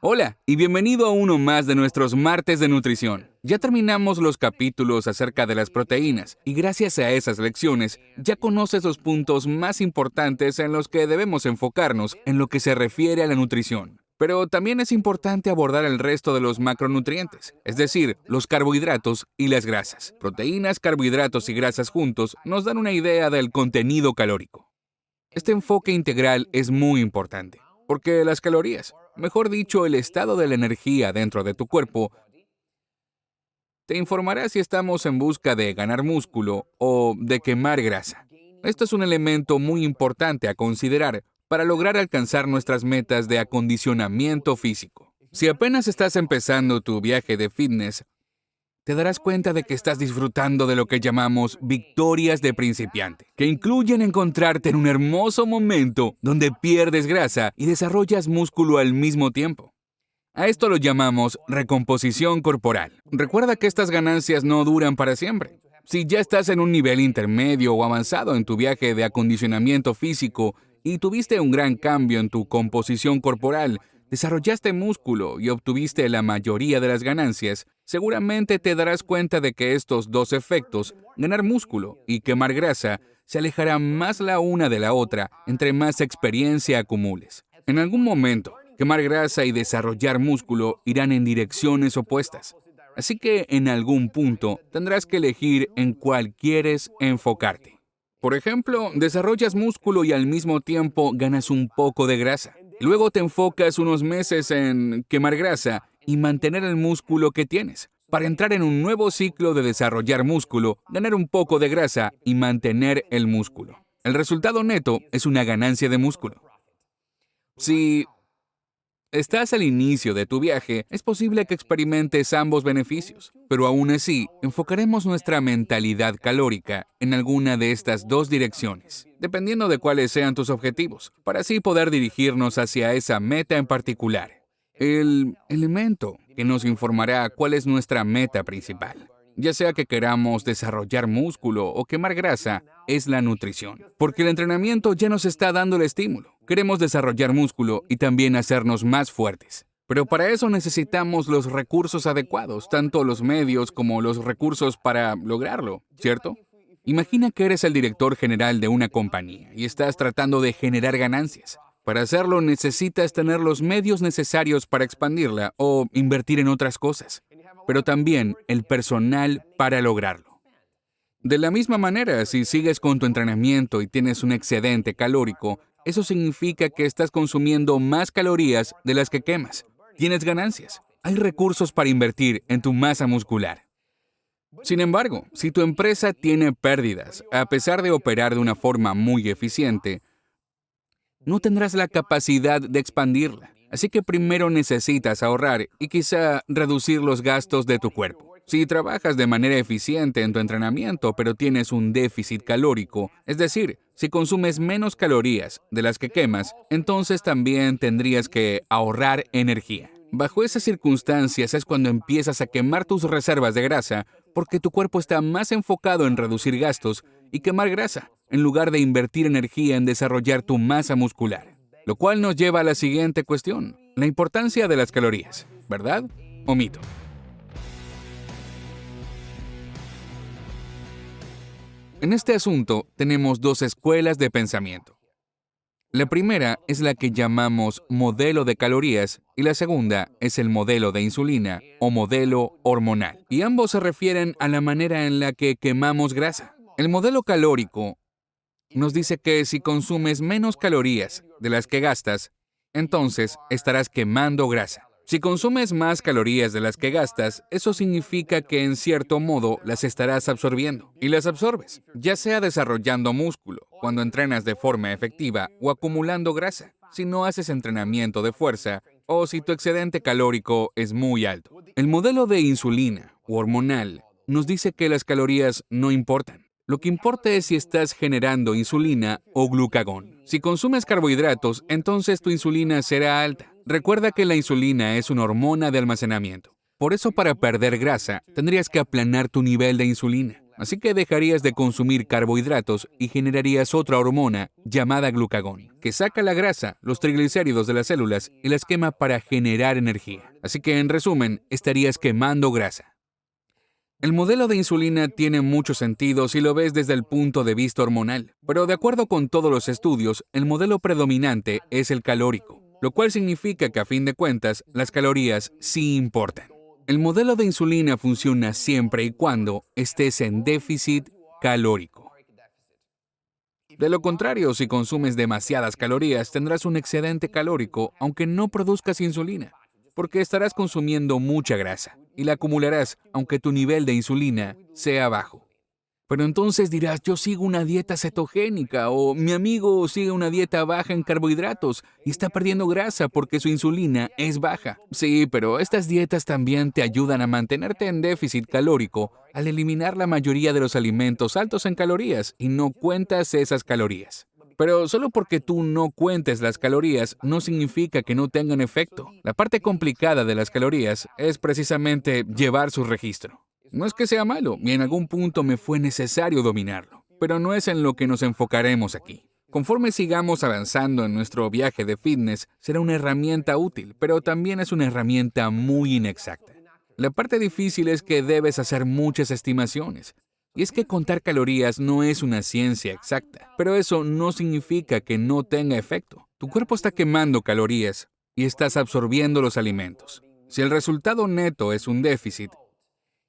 Hola y bienvenido a uno más de nuestros martes de nutrición. Ya terminamos los capítulos acerca de las proteínas y gracias a esas lecciones ya conoces los puntos más importantes en los que debemos enfocarnos en lo que se refiere a la nutrición. Pero también es importante abordar el resto de los macronutrientes, es decir, los carbohidratos y las grasas. Proteínas, carbohidratos y grasas juntos nos dan una idea del contenido calórico. Este enfoque integral es muy importante, porque las calorías, mejor dicho, el estado de la energía dentro de tu cuerpo, te informará si estamos en busca de ganar músculo o de quemar grasa. Esto es un elemento muy importante a considerar para lograr alcanzar nuestras metas de acondicionamiento físico. Si apenas estás empezando tu viaje de fitness, te darás cuenta de que estás disfrutando de lo que llamamos victorias de principiante, que incluyen encontrarte en un hermoso momento donde pierdes grasa y desarrollas músculo al mismo tiempo. A esto lo llamamos recomposición corporal. Recuerda que estas ganancias no duran para siempre. Si ya estás en un nivel intermedio o avanzado en tu viaje de acondicionamiento físico y tuviste un gran cambio en tu composición corporal, desarrollaste músculo y obtuviste la mayoría de las ganancias, seguramente te darás cuenta de que estos dos efectos, ganar músculo y quemar grasa, se alejarán más la una de la otra entre más experiencia acumules. En algún momento, quemar grasa y desarrollar músculo irán en direcciones opuestas. Así que en algún punto tendrás que elegir en cuál quieres enfocarte. Por ejemplo, desarrollas músculo y al mismo tiempo ganas un poco de grasa. Luego te enfocas unos meses en quemar grasa y mantener el músculo que tienes, para entrar en un nuevo ciclo de desarrollar músculo, ganar un poco de grasa y mantener el músculo. El resultado neto es una ganancia de músculo. Si estás al inicio de tu viaje, es posible que experimentes ambos beneficios, pero aún así, enfocaremos nuestra mentalidad calórica en alguna de estas dos direcciones, dependiendo de cuáles sean tus objetivos, para así poder dirigirnos hacia esa meta en particular. El elemento que nos informará cuál es nuestra meta principal, ya sea que queramos desarrollar músculo o quemar grasa, es la nutrición. Porque el entrenamiento ya nos está dando el estímulo. Queremos desarrollar músculo y también hacernos más fuertes. Pero para eso necesitamos los recursos adecuados, tanto los medios como los recursos para lograrlo, ¿cierto? Imagina que eres el director general de una compañía y estás tratando de generar ganancias. Para hacerlo necesitas tener los medios necesarios para expandirla o invertir en otras cosas, pero también el personal para lograrlo. De la misma manera, si sigues con tu entrenamiento y tienes un excedente calórico, eso significa que estás consumiendo más calorías de las que quemas. Tienes ganancias. Hay recursos para invertir en tu masa muscular. Sin embargo, si tu empresa tiene pérdidas, a pesar de operar de una forma muy eficiente, no tendrás la capacidad de expandirla. Así que primero necesitas ahorrar y quizá reducir los gastos de tu cuerpo. Si trabajas de manera eficiente en tu entrenamiento, pero tienes un déficit calórico, es decir, si consumes menos calorías de las que quemas, entonces también tendrías que ahorrar energía. Bajo esas circunstancias es cuando empiezas a quemar tus reservas de grasa, porque tu cuerpo está más enfocado en reducir gastos y quemar grasa, en lugar de invertir energía en desarrollar tu masa muscular. Lo cual nos lleva a la siguiente cuestión, la importancia de las calorías, ¿verdad o mito? En este asunto tenemos dos escuelas de pensamiento. La primera es la que llamamos modelo de calorías y la segunda es el modelo de insulina o modelo hormonal. Y ambos se refieren a la manera en la que quemamos grasa. El modelo calórico nos dice que si consumes menos calorías de las que gastas, entonces estarás quemando grasa. Si consumes más calorías de las que gastas, eso significa que en cierto modo las estarás absorbiendo. Y las absorbes, ya sea desarrollando músculo, cuando entrenas de forma efectiva, o acumulando grasa, si no haces entrenamiento de fuerza, o si tu excedente calórico es muy alto. El modelo de insulina o hormonal nos dice que las calorías no importan. Lo que importa es si estás generando insulina o glucagón. Si consumes carbohidratos, entonces tu insulina será alta. Recuerda que la insulina es una hormona de almacenamiento. Por eso, para perder grasa, tendrías que aplanar tu nivel de insulina. Así que dejarías de consumir carbohidratos y generarías otra hormona llamada glucagón, que saca la grasa, los triglicéridos de las células y las quema para generar energía. Así que, en resumen, estarías quemando grasa. El modelo de insulina tiene mucho sentido si lo ves desde el punto de vista hormonal, pero de acuerdo con todos los estudios, el modelo predominante es el calórico, lo cual significa que a fin de cuentas, las calorías sí importan. El modelo de insulina funciona siempre y cuando estés en déficit calórico. De lo contrario, si consumes demasiadas calorías, tendrás un excedente calórico, aunque no produzcas insulina, porque estarás consumiendo mucha grasa y la acumularás, aunque tu nivel de insulina sea bajo. Pero entonces dirás, yo sigo una dieta cetogénica o mi amigo sigue una dieta baja en carbohidratos y está perdiendo grasa porque su insulina es baja. Sí, pero estas dietas también te ayudan a mantenerte en déficit calórico al eliminar la mayoría de los alimentos altos en calorías y no cuentas esas calorías. Pero solo porque tú no cuentes las calorías no significa que no tengan efecto. La parte complicada de las calorías es precisamente llevar su registro. No es que sea malo, y en algún punto me fue necesario dominarlo, pero no es en lo que nos enfocaremos aquí. Conforme sigamos avanzando en nuestro viaje de fitness, será una herramienta útil, pero también es una herramienta muy inexacta. La parte difícil es que debes hacer muchas estimaciones. Y es que contar calorías no es una ciencia exacta, pero eso no significa que no tenga efecto. Tu cuerpo está quemando calorías y estás absorbiendo los alimentos. Si el resultado neto es un déficit,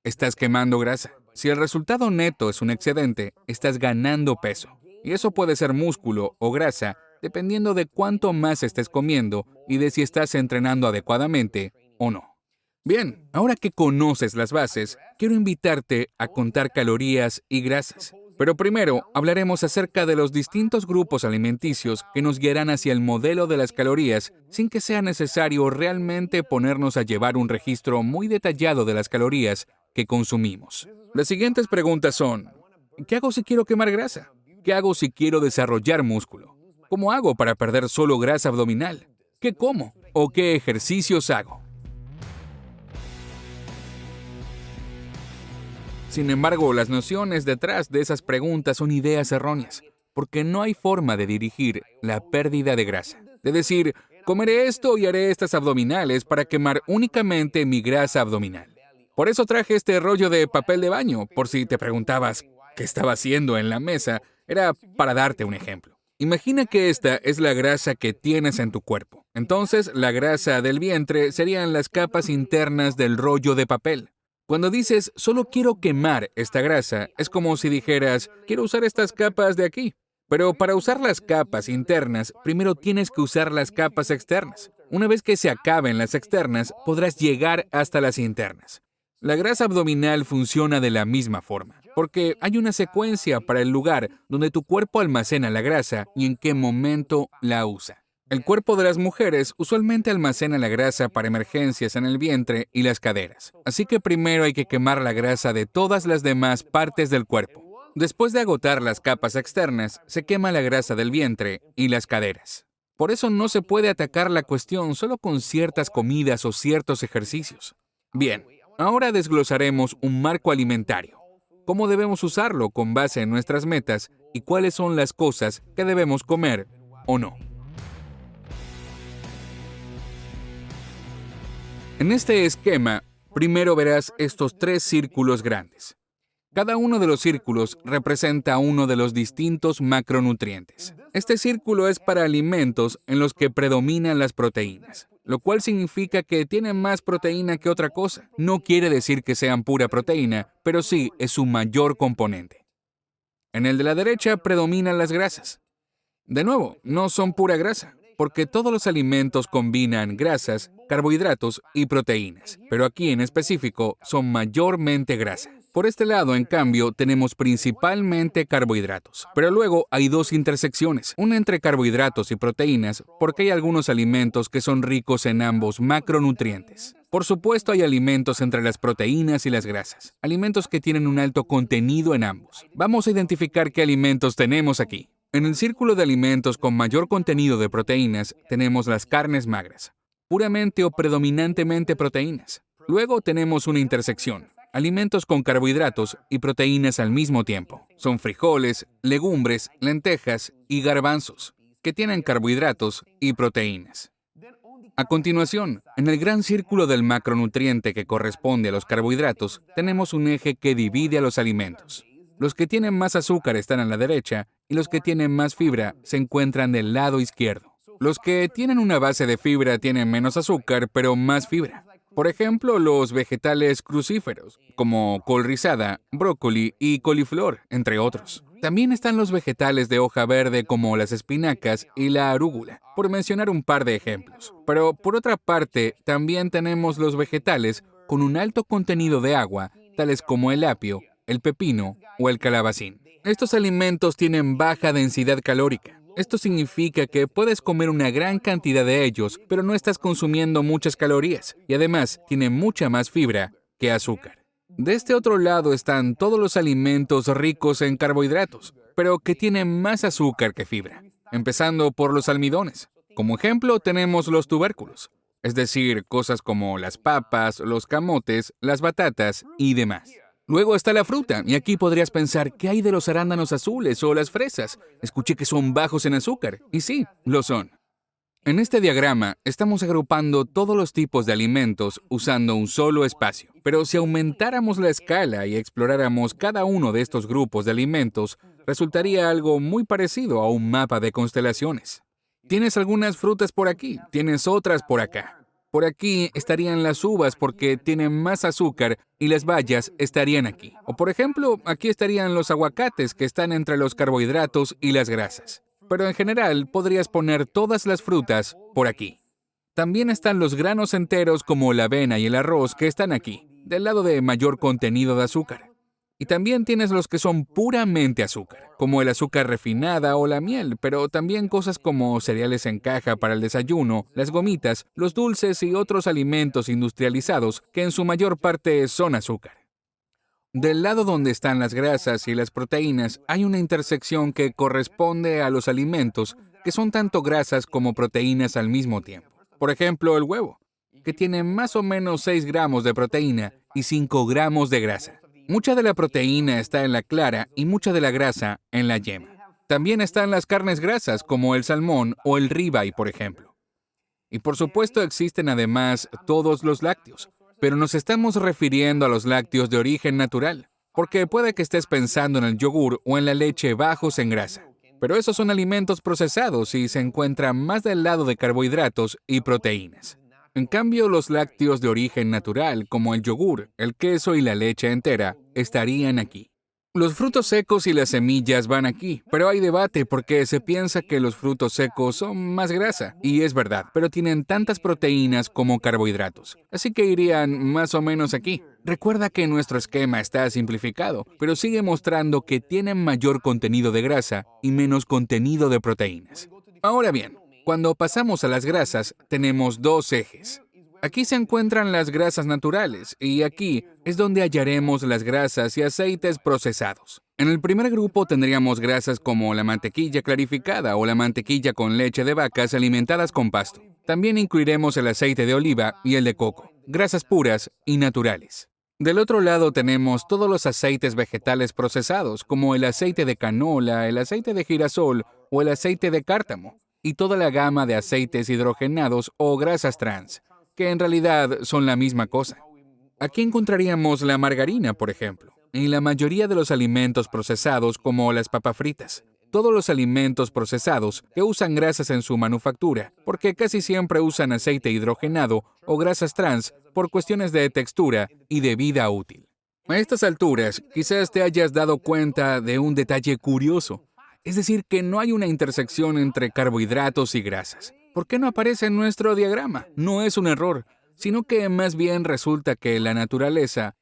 estás quemando grasa. Si el resultado neto es un excedente, estás ganando peso. Y eso puede ser músculo o grasa, dependiendo de cuánto más estés comiendo y de si estás entrenando adecuadamente o no. Bien, ahora que conoces las bases, quiero invitarte a contar calorías y grasas. Pero primero hablaremos acerca de los distintos grupos alimenticios que nos guiarán hacia el modelo de las calorías sin que sea necesario realmente ponernos a llevar un registro muy detallado de las calorías que consumimos. Las siguientes preguntas son, ¿qué hago si quiero quemar grasa? ¿Qué hago si quiero desarrollar músculo? ¿Cómo hago para perder solo grasa abdominal? ¿Qué como? ¿O qué ejercicios hago? Sin embargo, las nociones detrás de esas preguntas son ideas erróneas, porque no hay forma de dirigir la pérdida de grasa. De decir, comeré esto y haré estas abdominales para quemar únicamente mi grasa abdominal. Por eso traje este rollo de papel de baño, por si te preguntabas qué estaba haciendo en la mesa, era para darte un ejemplo. Imagina que esta es la grasa que tienes en tu cuerpo. Entonces, la grasa del vientre serían las capas internas del rollo de papel. Cuando dices, solo quiero quemar esta grasa, es como si dijeras, quiero usar estas capas de aquí. Pero para usar las capas internas, primero tienes que usar las capas externas. Una vez que se acaben las externas, podrás llegar hasta las internas. La grasa abdominal funciona de la misma forma, porque hay una secuencia para el lugar donde tu cuerpo almacena la grasa y en qué momento la usa. El cuerpo de las mujeres usualmente almacena la grasa para emergencias en el vientre y las caderas. Así que primero hay que quemar la grasa de todas las demás partes del cuerpo. Después de agotar las capas externas, se quema la grasa del vientre y las caderas. Por eso no se puede atacar la cuestión solo con ciertas comidas o ciertos ejercicios. Bien, ahora desglosaremos un marco alimentario. ¿Cómo debemos usarlo con base en nuestras metas y cuáles son las cosas que debemos comer o no? En este esquema, primero verás estos 3 círculos grandes. Cada uno de los círculos representa uno de los distintos macronutrientes. Este círculo es para alimentos en los que predominan las proteínas, lo cual significa que tienen más proteína que otra cosa. No quiere decir que sean pura proteína, pero sí es su mayor componente. En el de la derecha predominan las grasas. De nuevo, no son pura grasa, porque todos los alimentos combinan grasas, carbohidratos y proteínas, pero aquí en específico son mayormente grasa. Por este lado, en cambio, tenemos principalmente carbohidratos, pero luego hay 2 intersecciones, una entre carbohidratos y proteínas, porque hay algunos alimentos que son ricos en ambos macronutrientes. Por supuesto, hay alimentos entre las proteínas y las grasas, alimentos que tienen un alto contenido en ambos. Vamos a identificar qué alimentos tenemos aquí. En el círculo de alimentos con mayor contenido de proteínas tenemos las carnes magras, puramente o predominantemente proteínas. Luego tenemos una intersección, alimentos con carbohidratos y proteínas al mismo tiempo. Son frijoles, legumbres, lentejas y garbanzos, que tienen carbohidratos y proteínas. A continuación, en el gran círculo del macronutriente que corresponde a los carbohidratos, tenemos un eje que divide a los alimentos. Los que tienen más azúcar están a la derecha y los que tienen más fibra se encuentran del lado izquierdo. Los que tienen una base de fibra tienen menos azúcar, pero más fibra. Por ejemplo, los vegetales crucíferos, como col rizada, brócoli y coliflor, entre otros. También están los vegetales de hoja verde como las espinacas y la arúgula, por mencionar un par de ejemplos. Pero por otra parte, también tenemos los vegetales con un alto contenido de agua, tales como el apio, el pepino o el calabacín. Estos alimentos tienen baja densidad calórica. Esto significa que puedes comer una gran cantidad de ellos, pero no estás consumiendo muchas calorías, y además tienen mucha más fibra que azúcar. De este otro lado están todos los alimentos ricos en carbohidratos, pero que tienen más azúcar que fibra, empezando por los almidones. Como ejemplo tenemos los tubérculos, es decir, cosas como las papas, los camotes, las batatas y demás. Luego está la fruta, y aquí podrías pensar, ¿qué hay de los arándanos azules o las fresas? Escuché que son bajos en azúcar, y sí, lo son. En este diagrama estamos agrupando todos los tipos de alimentos usando un solo espacio. Pero si aumentáramos la escala y exploráramos cada uno de estos grupos de alimentos, resultaría algo muy parecido a un mapa de constelaciones. Tienes algunas frutas por aquí, tienes otras por acá. Por aquí estarían las uvas porque tienen más azúcar y las bayas estarían aquí. O por ejemplo, aquí estarían los aguacates que están entre los carbohidratos y las grasas. Pero en general podrías poner todas las frutas por aquí. También están los granos enteros como la avena y el arroz que están aquí, del lado de mayor contenido de azúcar. Y también tienes los que son puramente azúcar, como el azúcar refinada o la miel, pero también cosas como cereales en caja para el desayuno, las gomitas, los dulces y otros alimentos industrializados que en su mayor parte son azúcar. Del lado donde están las grasas y las proteínas hay una intersección que corresponde a los alimentos que son tanto grasas como proteínas al mismo tiempo. Por ejemplo, el huevo, que tiene más o menos 6 gramos de proteína y 5 gramos de grasa. Mucha de la proteína está en la clara y mucha de la grasa en la yema. También están las carnes grasas como el salmón o el ribeye, por ejemplo. Y por supuesto existen además todos los lácteos, pero nos estamos refiriendo a los lácteos de origen natural, porque puede que estés pensando en el yogur o en la leche bajos en grasa. Pero esos son alimentos procesados y se encuentran más del lado de carbohidratos y proteínas. En cambio, los lácteos de origen natural, como el yogur, el queso y la leche entera, estarían aquí. Los frutos secos y las semillas van aquí, pero hay debate porque se piensa que los frutos secos son más grasa, y es verdad, pero tienen tantas proteínas como carbohidratos, así que irían más o menos aquí. Recuerda que nuestro esquema está simplificado, pero sigue mostrando que tienen mayor contenido de grasa y menos contenido de proteínas. Ahora bien, cuando pasamos a las grasas, tenemos dos ejes. Aquí se encuentran las grasas naturales y aquí es donde hallaremos las grasas y aceites procesados. En el primer grupo tendríamos grasas como la mantequilla clarificada o la mantequilla con leche de vacas alimentadas con pasto. También incluiremos el aceite de oliva y el de coco, grasas puras y naturales. Del otro lado tenemos todos los aceites vegetales procesados, como el aceite de canola, el aceite de girasol o el aceite de cártamo, y toda la gama de aceites hidrogenados o grasas trans, que en realidad son la misma cosa. Aquí encontraríamos la margarina, por ejemplo, y la mayoría de los alimentos procesados como las papas fritas. Todos los alimentos procesados que usan grasas en su manufactura, porque casi siempre usan aceite hidrogenado o grasas trans por cuestiones de textura y de vida útil. A estas alturas, quizás te hayas dado cuenta de un detalle curioso, es decir, que no hay una intersección entre carbohidratos y grasas. ¿Por qué no aparece en nuestro diagrama? No es un error, sino que más bien resulta que la naturaleza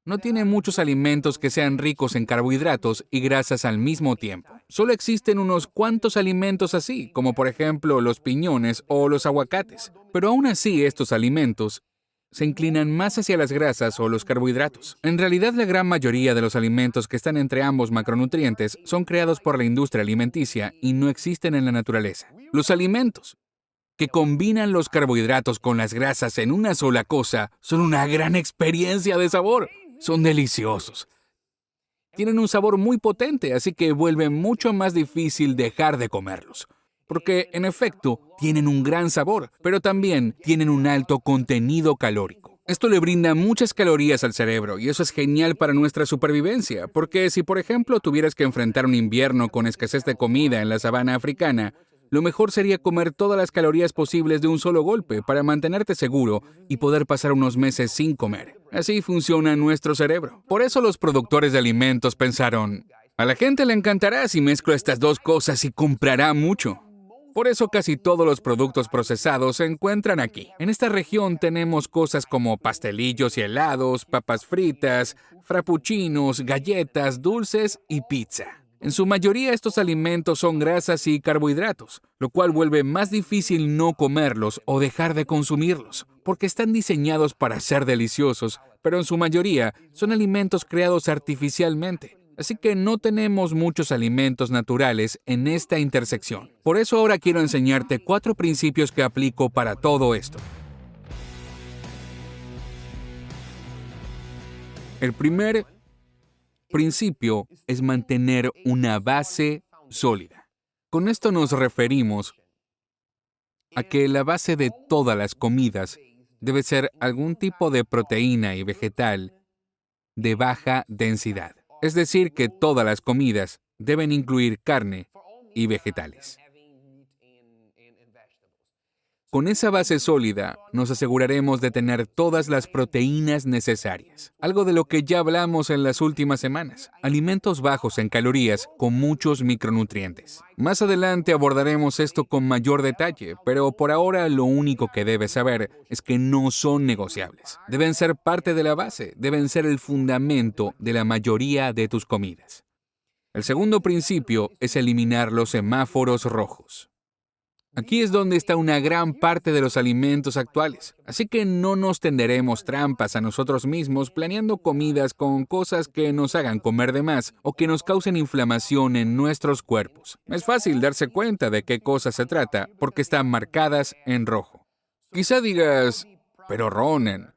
no tiene muchos alimentos que sean ricos en carbohidratos y grasas al mismo tiempo. Solo existen unos cuantos alimentos así, como por ejemplo los piñones o los aguacates. Pero aún así estos alimentos se inclinan más hacia las grasas o los carbohidratos. En realidad, la gran mayoría de los alimentos que están entre ambos macronutrientes son creados por la industria alimenticia y no existen en la naturaleza. Los alimentos que combinan los carbohidratos con las grasas en una sola cosa son una gran experiencia de sabor. Son deliciosos. Tienen un sabor muy potente, así que vuelve mucho más difícil dejar de comerlos. Porque, en efecto, tienen un gran sabor, pero también tienen un alto contenido calórico. Esto le brinda muchas calorías al cerebro y eso es genial para nuestra supervivencia, porque si por ejemplo tuvieras que enfrentar un invierno con escasez de comida en la sabana africana, lo mejor sería comer todas las calorías posibles de un solo golpe para mantenerte seguro y poder pasar unos meses sin comer. Así funciona nuestro cerebro. Por eso los productores de alimentos pensaron, a la gente le encantará si mezclo estas dos cosas y comprará mucho. Por eso casi todos los productos procesados se encuentran aquí. En esta región tenemos cosas como pastelillos y helados, papas fritas, frappuccinos, galletas, dulces y pizza. En su mayoría estos alimentos son grasas y carbohidratos, lo cual vuelve más difícil no comerlos o dejar de consumirlos, porque están diseñados para ser deliciosos, pero en su mayoría son alimentos creados artificialmente. Así que no tenemos muchos alimentos naturales en esta intersección. Por eso ahora quiero enseñarte 4 principios que aplico para todo esto. El primer principio es mantener una base sólida. Con esto nos referimos a que la base de todas las comidas debe ser algún tipo de proteína y vegetal de baja densidad. Es decir, que todas las comidas deben incluir carne y vegetales. Con esa base sólida, nos aseguraremos de tener todas las proteínas necesarias. Algo de lo que ya hablamos en las últimas semanas. Alimentos bajos en calorías con muchos micronutrientes. Más adelante abordaremos esto con mayor detalle, pero por ahora lo único que debes saber es que no son negociables. Deben ser parte de la base, deben ser el fundamento de la mayoría de tus comidas. El segundo principio es eliminar los semáforos rojos. Aquí es donde está una gran parte de los alimentos actuales, así que no nos tenderemos trampas a nosotros mismos planeando comidas con cosas que nos hagan comer de más o que nos causen inflamación en nuestros cuerpos. Es fácil darse cuenta de qué cosa se trata porque están marcadas en rojo. Quizá digas, pero Ronen,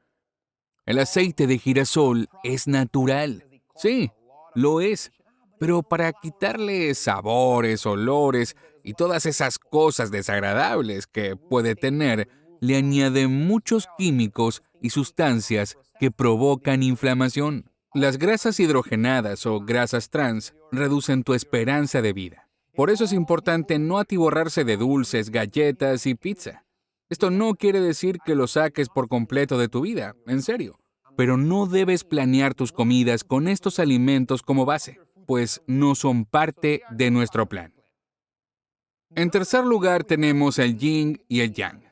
el aceite de girasol es natural. Sí, lo es. Pero para quitarle sabores, olores y todas esas cosas desagradables que puede tener, le añade muchos químicos y sustancias que provocan inflamación. Las grasas hidrogenadas o grasas trans reducen tu esperanza de vida. Por eso es importante no atiborrarse de dulces, galletas y pizza. Esto no quiere decir que lo saques por completo de tu vida, en serio. Pero no debes planear tus comidas con estos alimentos como base, pues no son parte de nuestro plan. En tercer lugar tenemos el yin y el yang.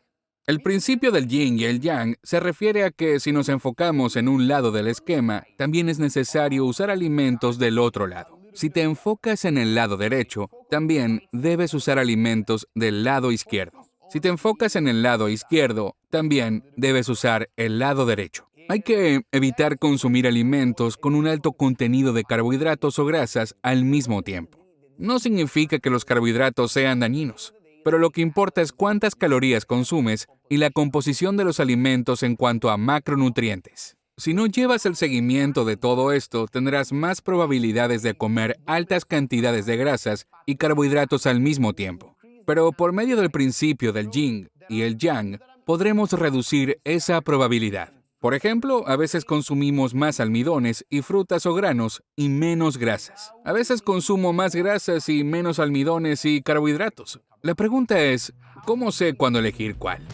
El principio del yin y el yang se refiere a que si nos enfocamos en un lado del esquema, también es necesario usar alimentos del otro lado. Si te enfocas en el lado derecho, también debes usar alimentos del lado izquierdo. Si te enfocas en el lado izquierdo, también debes usar el lado derecho. Hay que evitar consumir alimentos con un alto contenido de carbohidratos o grasas al mismo tiempo. No significa que los carbohidratos sean dañinos, pero lo que importa es cuántas calorías consumes y la composición de los alimentos en cuanto a macronutrientes. Si no llevas el seguimiento de todo esto, tendrás más probabilidades de comer altas cantidades de grasas y carbohidratos al mismo tiempo. Pero por medio del principio del yin y el yang, podremos reducir esa probabilidad. Por ejemplo, a veces consumimos más almidones y frutas o granos y menos grasas. A veces consumo más grasas y menos almidones y carbohidratos. La pregunta es, ¿cómo sé cuándo elegir cuál?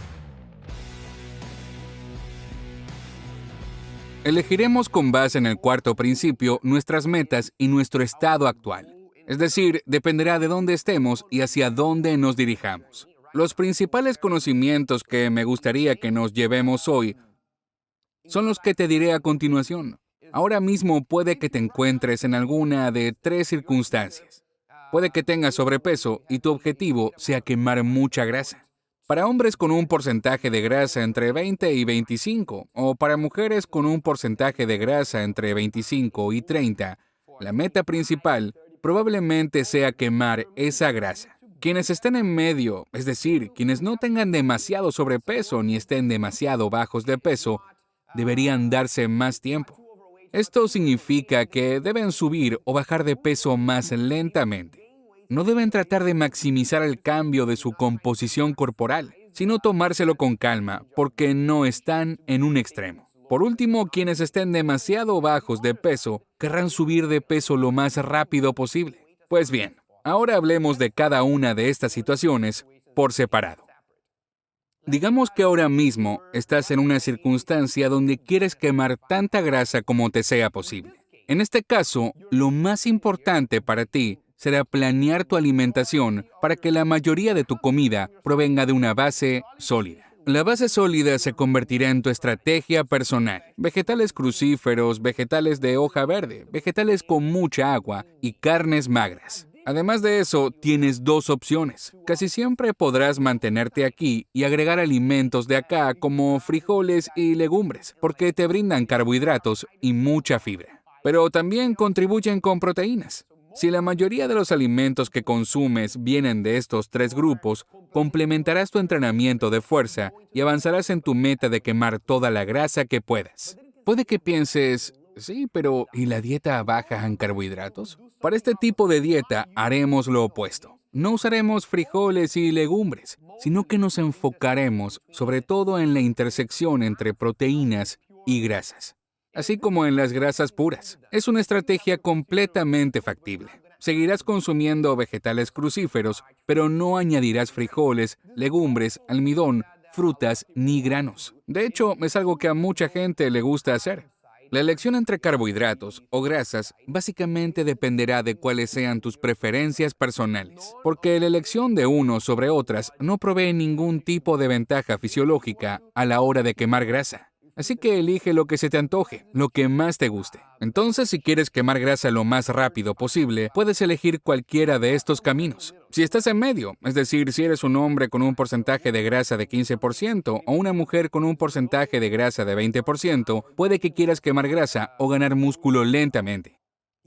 Elegiremos con base en el cuarto principio nuestras metas y nuestro estado actual. Es decir, dependerá de dónde estemos y hacia dónde nos dirijamos. Los principales conocimientos que me gustaría que nos llevemos hoy son los que te diré a continuación. Ahora mismo puede que te encuentres en alguna de 3 circunstancias. Puede que tengas sobrepeso y tu objetivo sea quemar mucha grasa. Para hombres con un porcentaje de grasa entre 20 y 25, o para mujeres con un porcentaje de grasa entre 25 y 30, la meta principal probablemente sea quemar esa grasa. Quienes estén en medio, es decir, quienes no tengan demasiado sobrepeso ni estén demasiado bajos de peso, deberían darse más tiempo. Esto significa que deben subir o bajar de peso más lentamente. No deben tratar de maximizar el cambio de su composición corporal, sino tomárselo con calma, porque no están en un extremo. Por último, quienes estén demasiado bajos de peso querrán subir de peso lo más rápido posible. Pues bien, ahora hablemos de cada una de estas situaciones por separado. Digamos que ahora mismo estás en una circunstancia donde quieres quemar tanta grasa como te sea posible. En este caso, lo más importante para ti será planear tu alimentación para que la mayoría de tu comida provenga de una base sólida. La base sólida se convertirá en tu estrategia personal. Vegetales crucíferos, vegetales de hoja verde, vegetales con mucha agua y carnes magras. Además de eso, tienes dos opciones. Casi siempre podrás mantenerte aquí y agregar alimentos de acá como frijoles y legumbres, porque te brindan carbohidratos y mucha fibra. Pero también contribuyen con proteínas. Si la mayoría de los alimentos que consumes vienen de estos tres grupos, complementarás tu entrenamiento de fuerza y avanzarás en tu meta de quemar toda la grasa que puedas. Puede que pienses, sí, pero ¿y la dieta baja en carbohidratos? Para este tipo de dieta haremos lo opuesto. No usaremos frijoles y legumbres, sino que nos enfocaremos sobre todo en la intersección entre proteínas y grasas, así como en las grasas puras. Es una estrategia completamente factible. Seguirás consumiendo vegetales crucíferos, pero no añadirás frijoles, legumbres, almidón, frutas ni granos. De hecho, es algo que a mucha gente le gusta hacer. La elección entre carbohidratos o grasas básicamente dependerá de cuáles sean tus preferencias personales, porque la elección de uno sobre otras no provee ningún tipo de ventaja fisiológica a la hora de quemar grasa. Así que elige lo que se te antoje, lo que más te guste. Entonces, si quieres quemar grasa lo más rápido posible, puedes elegir cualquiera de estos caminos. Si estás en medio, es decir, si eres un hombre con un porcentaje de grasa de 15% o una mujer con un porcentaje de grasa de 20%, puede que quieras quemar grasa o ganar músculo lentamente.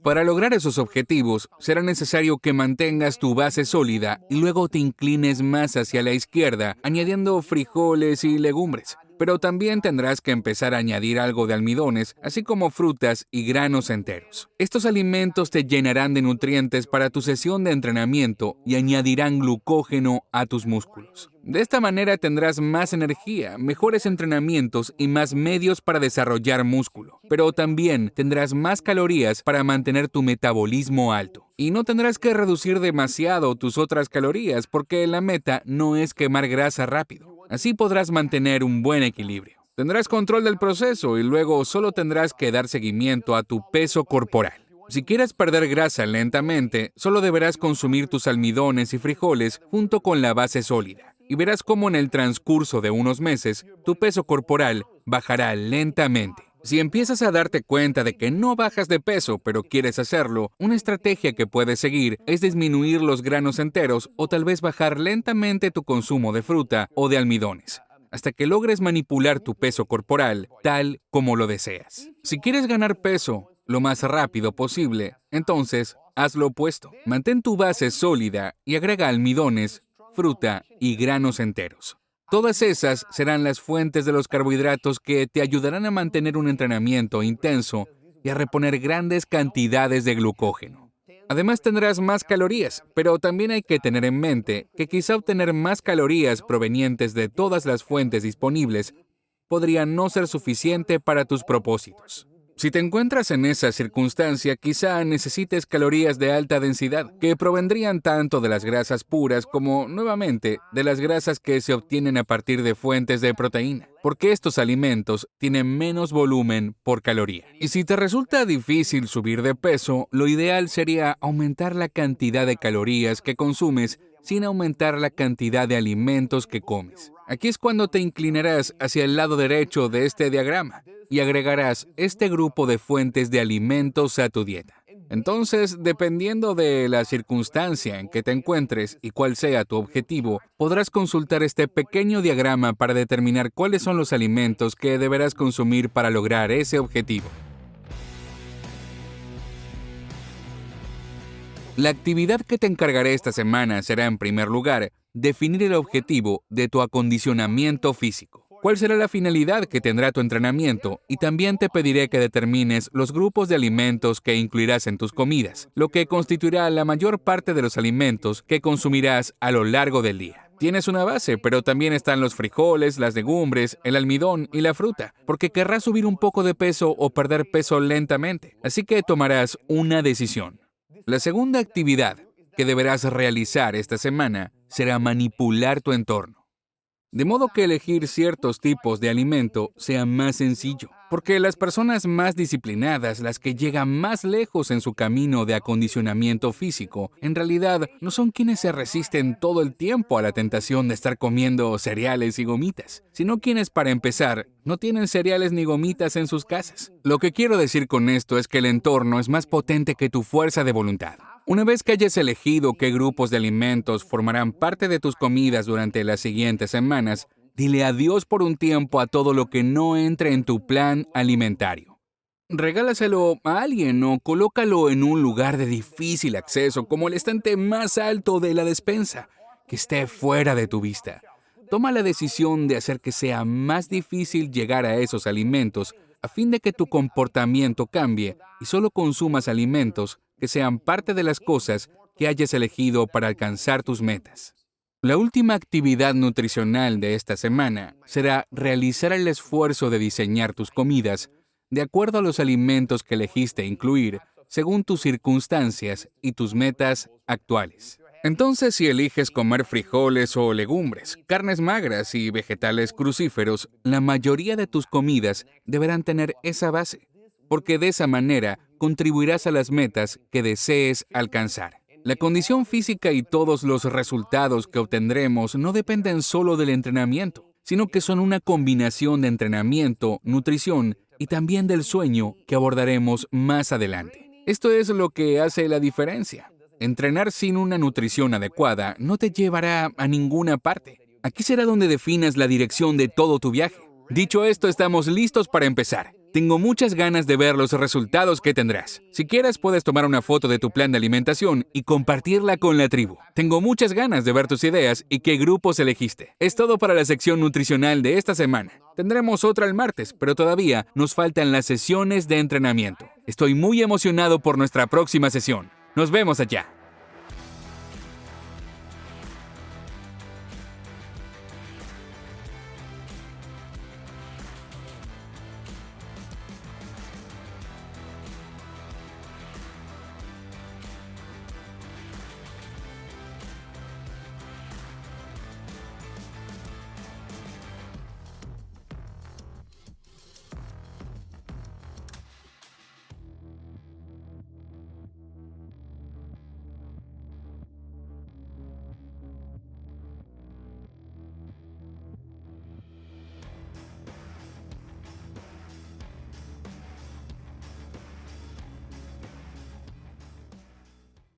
Para lograr esos objetivos, será necesario que mantengas tu base sólida y luego te inclines más hacia la izquierda, añadiendo frijoles y legumbres. Pero también tendrás que empezar a añadir algo de almidones, así como frutas y granos enteros. Estos alimentos te llenarán de nutrientes para tu sesión de entrenamiento y añadirán glucógeno a tus músculos. De esta manera tendrás más energía, mejores entrenamientos y más medios para desarrollar músculo. Pero también tendrás más calorías para mantener tu metabolismo alto. Y no tendrás que reducir demasiado tus otras calorías porque la meta no es quemar grasa rápido. Así podrás mantener un buen equilibrio. Tendrás control del proceso y luego solo tendrás que dar seguimiento a tu peso corporal. Si quieres perder grasa lentamente, solo deberás consumir tus almidones y frijoles junto con la base sólida. Y verás cómo en el transcurso de unos meses, tu peso corporal bajará lentamente. Si empiezas a darte cuenta de que no bajas de peso, pero quieres hacerlo, una estrategia que puedes seguir es disminuir los granos enteros o tal vez bajar lentamente tu consumo de fruta o de almidones, hasta que logres manipular tu peso corporal tal como lo deseas. Si quieres ganar peso lo más rápido posible, entonces haz lo opuesto. Mantén tu base sólida y agrega almidones, fruta y granos enteros. Todas esas serán las fuentes de los carbohidratos que te ayudarán a mantener un entrenamiento intenso y a reponer grandes cantidades de glucógeno. Además tendrás más calorías, pero también hay que tener en mente que quizá obtener más calorías provenientes de todas las fuentes disponibles podría no ser suficiente para tus propósitos. Si te encuentras en esa circunstancia, quizá necesites calorías de alta densidad, que provendrían tanto de las grasas puras como, nuevamente, de las grasas que se obtienen a partir de fuentes de proteína, porque estos alimentos tienen menos volumen por caloría. Y si te resulta difícil subir de peso, lo ideal sería aumentar la cantidad de calorías que consumes sin aumentar la cantidad de alimentos que comes. Aquí es cuando te inclinarás hacia el lado derecho de este diagrama y agregarás este grupo de fuentes de alimentos a tu dieta. Entonces, dependiendo de la circunstancia en que te encuentres y cuál sea tu objetivo, podrás consultar este pequeño diagrama para determinar cuáles son los alimentos que deberás consumir para lograr ese objetivo. La actividad que te encargaré esta semana será, en primer lugar, definir el objetivo de tu acondicionamiento físico. cuál será la finalidad que tendrá tu entrenamiento y también te pediré que determines los grupos de alimentos que incluirás en tus comidas, lo que constituirá la mayor parte de los alimentos que consumirás a lo largo del día. Tienes una base, pero también están los frijoles, las legumbres, el almidón y la fruta, porque querrás subir un poco de peso o perder peso lentamente, así que tomarás una decisión. La segunda actividad que deberás realizar esta semana será manipular tu entorno. De modo que elegir ciertos tipos de alimento sea más sencillo, porque las personas más disciplinadas, las que llegan más lejos en su camino de acondicionamiento físico, en realidad no son quienes se resisten todo el tiempo a la tentación de estar comiendo cereales y gomitas, sino quienes, para empezar, no tienen cereales ni gomitas en sus casas. Lo que quiero decir con esto es que el entorno es más potente que tu fuerza de voluntad. Una vez que hayas elegido qué grupos de alimentos formarán parte de tus comidas durante las siguientes semanas, dile adiós por un tiempo a todo lo que no entre en tu plan alimentario. Regálaselo a alguien o colócalo en un lugar de difícil acceso, como el estante más alto de la despensa, que esté fuera de tu vista. Toma la decisión de hacer que sea más difícil llegar a esos alimentos a fin de que tu comportamiento cambie y solo consumas alimentos que sean parte de las cosas que hayas elegido para alcanzar tus metas. La última actividad nutricional de esta semana será realizar el esfuerzo de diseñar tus comidas de acuerdo a los alimentos que elegiste incluir según tus circunstancias y tus metas actuales. Entonces, si eliges comer frijoles o legumbres, carnes magras y vegetales crucíferos, la mayoría de tus comidas deberán tener esa base, porque de esa manera contribuirás a las metas que desees alcanzar. La condición física y todos los resultados que obtendremos no dependen solo del entrenamiento, sino que son una combinación de entrenamiento, nutrición y también del sueño que abordaremos más adelante. Esto es lo que hace la diferencia. Entrenar sin una nutrición adecuada no te llevará a ninguna parte. Aquí será donde definas la dirección de todo tu viaje. Dicho esto, estamos listos para empezar. Tengo muchas ganas de ver los resultados que tendrás. Si quieres, puedes tomar una foto de tu plan de alimentación y compartirla con la tribu. Tengo muchas ganas de ver tus ideas y qué grupos elegiste. Es todo para la sección nutricional de esta semana. Tendremos otra el martes, pero todavía nos faltan las sesiones de entrenamiento. Estoy muy emocionado por nuestra próxima sesión. Nos vemos allá.